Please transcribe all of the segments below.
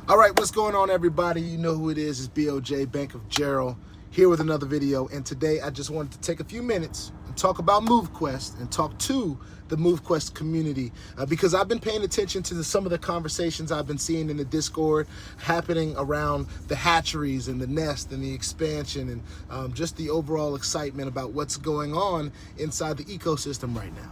All right, what's going on, everybody? You know who it is. It's BOJ, Bank of Gerald, here with another video. And today I just wanted to take a few minutes and talk about MoveQuest and talk to the MoveQuest community because I've been paying attention to some of the conversations I've been seeing in the Discord happening around the hatcheries and the nest and the expansion and just the overall excitement about what's going on inside the ecosystem right now.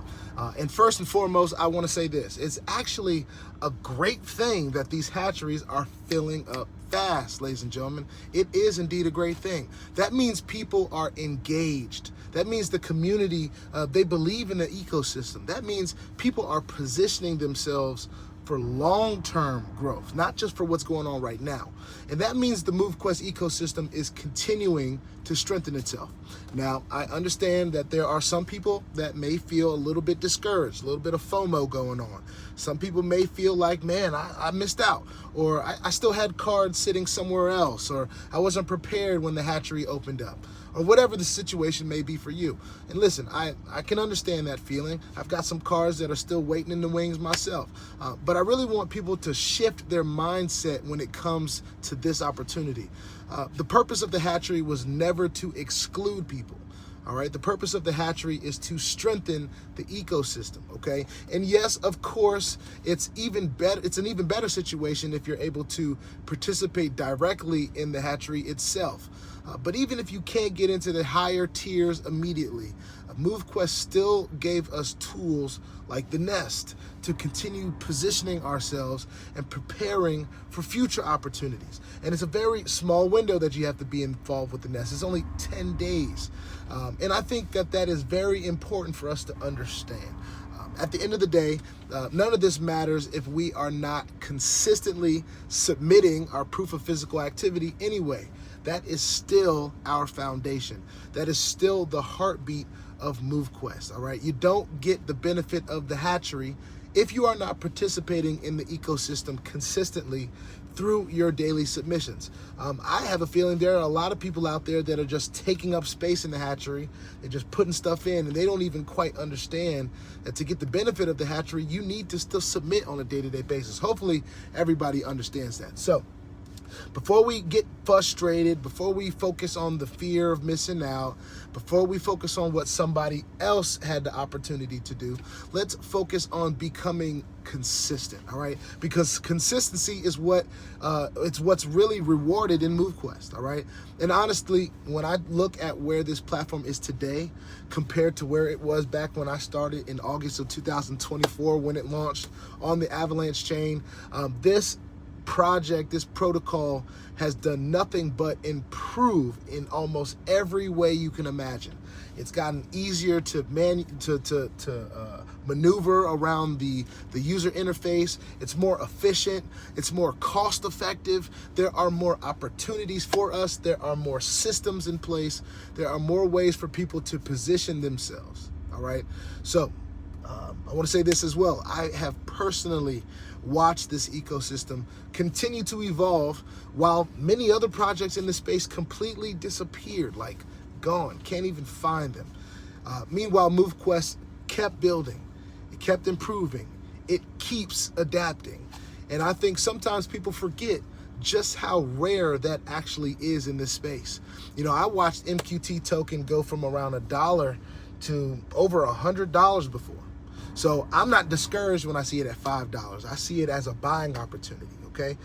And first and foremost, I want to say this. It's actually a great thing that these hatcheries are filling up fast, ladies and gentlemen. It is indeed a great thing. That means people are engaged. That means the community, they believe in the ecosystem. That means people are positioning themselves for long-term growth, not just for what's going on right now. And that means the MoveQuest ecosystem is continuing to strengthen itself. Now, I understand that there are some people that may feel a little bit discouraged, a little bit of FOMO going on. Some people may feel like, man, I missed out, or I still had cards sitting somewhere else, or I wasn't prepared when the hatchery opened up, or whatever the situation may be for you. And listen, I can understand that feeling. I've got some cards that are still waiting in the wings myself. But I really want people to shift their mindset when it comes to this opportunity. The purpose of the hatchery was never to exclude people. All right, the purpose of the hatchery is to strengthen the ecosystem, okay? And yes, of course, it's an even better situation if you're able to participate directly in the hatchery itself. But even if you can't get into the higher tiers immediately, MoveQuest still gave us tools like the nest to continue positioning ourselves and preparing for future opportunities. And it's a very small window that you have to be involved with the nest. It's only 10 days. And I think that is very important for us to understand. At the end of the day, none of this matters if we are not consistently submitting our proof of physical activity anyway. That is still our foundation. That is still the heartbeat of MoveQuest, all right? You don't get the benefit of the hatchery if you are not participating in the ecosystem consistently through your daily submissions. I have a feeling there are a lot of people out there that are just taking up space in the hatchery. They're just putting stuff in, and they don't even quite understand that to get the benefit of the hatchery, you need to still submit on a day-to-day basis. Hopefully, everybody understands that. So, before we get frustrated, before we focus on the fear of missing out, before we focus on what somebody else had the opportunity to do, let's focus on becoming consistent, all right? Because consistency is what's really rewarded in MoveQuest, all right? And honestly, when I look at where this platform is today compared to where it was back when I started in August of 2024 when it launched on the Avalanche chain, this project, this protocol has done nothing but improve in almost every way you can imagine. It's gotten easier to maneuver around the user interface. It's more efficient. It's more cost effective. There are more opportunities for us. There are more systems in place. There are more ways for people to position themselves. All right. So I want to say this as well. I have personally watched this ecosystem continue to evolve while many other projects in the space completely disappeared, like gone, can't even find them. Meanwhile, MoveQuest kept building, it kept improving, it keeps adapting. And I think sometimes people forget just how rare that actually is in this space. You know, I watched MQT token go from around $1 to over $100 before. So I'm not discouraged when I see it at $5. I see it as a buying opportunity, okay?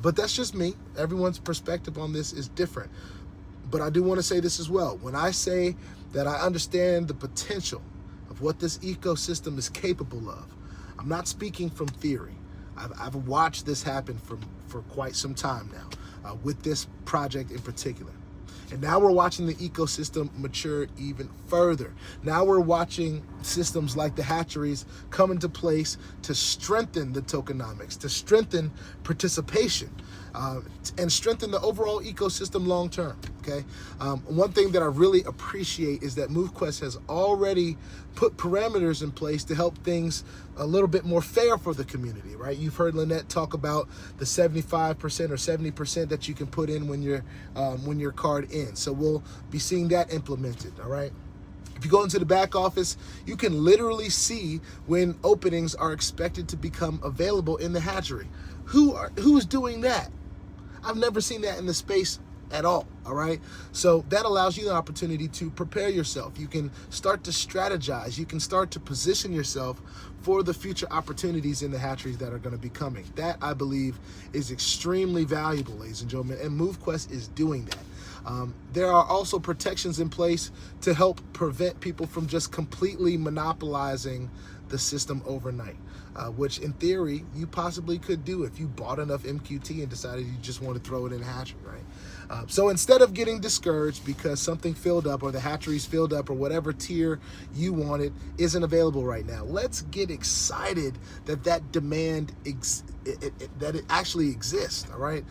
But that's just me. Everyone's perspective on this is different. But I do want to say this as well. When I say that I understand the potential of what this ecosystem is capable of, I'm not speaking from theory. I've watched this happen for quite some time now, with this project in particular. And now we're watching the ecosystem mature even further. Now we're watching systems like the hatcheries come into place to strengthen the tokenomics, to strengthen participation, and strengthen the overall ecosystem long term, okay? One thing that I really appreciate is that MoveQuest has already put parameters in place to help things a little bit more fair for the community, right? You've heard Lynette talk about the 75% or 70% that you can put in when your card ends. So we'll be seeing that implemented, all right? If you go into the back office, you can literally see when openings are expected to become available in the hatchery. Who is doing that? I've never seen that in the space at all right? So that allows you the opportunity to prepare yourself. You can start to strategize. You can start to position yourself for the future opportunities in the hatcheries that are going to be coming. That, I believe, is extremely valuable, ladies and gentlemen, and MoveQuest is doing that. There are also protections in place to help prevent people from just completely monopolizing the system overnight, which in theory you possibly could do if you bought enough MQT and decided you just want to throw it in a hatchery, right? So instead of getting discouraged because something filled up or the hatcheries filled up or whatever tier you wanted isn't available right now, let's get excited that that demand that it actually exists. All right,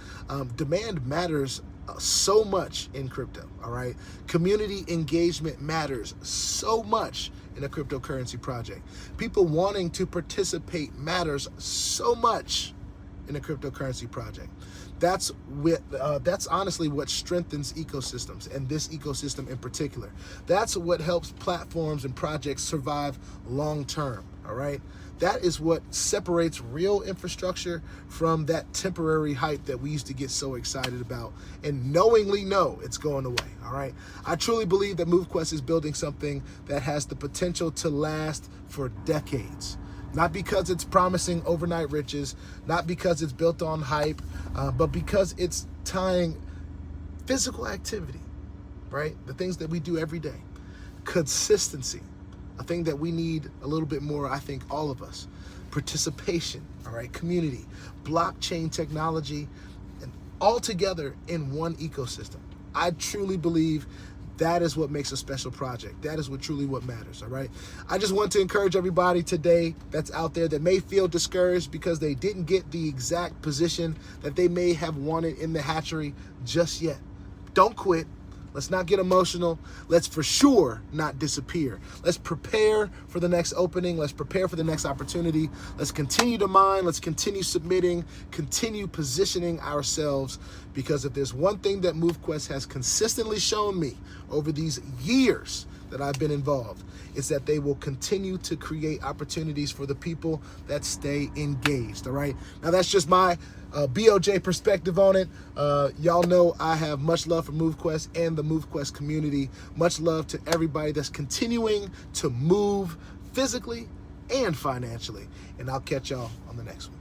demand matters so much in crypto. All right, community engagement matters so much in a cryptocurrency project. People wanting to participate matters so much in a cryptocurrency project. That's honestly what strengthens ecosystems, and this ecosystem in particular. That's what helps platforms and projects survive long term. All right, that is what separates real infrastructure from that temporary hype that we used to get so excited about and knowingly know it's going away. All right, I truly believe that MoveQuest is building something that has the potential to last for decades. Not because it's promising overnight riches, not because it's built on hype, but because it's tying physical activity, right? The things that we do every day, consistency, a thing that we need a little bit more, I think, all of us, participation, all right, community, blockchain technology, and all together in one ecosystem. I truly believe that is what makes a special project. That is what matters, all right? I just want to encourage everybody today that's out there that may feel discouraged because they didn't get the exact position that they may have wanted in the hatchery just yet. Don't quit. Let's not get emotional. Let's for sure not disappear. Let's prepare for the next opening. Let's prepare for the next opportunity. Let's continue to mine. Let's continue submitting, continue positioning ourselves, because if there's one thing that MoveQuest has consistently shown me over these years that I've been involved, it's that they will continue to create opportunities for the people that stay engaged, all right? Now, that's just my BOJ perspective on it. Y'all know I have much love for MoveQuest and the MoveQuest community. Much love to everybody that's continuing to move physically and financially. And I'll catch y'all on the next one.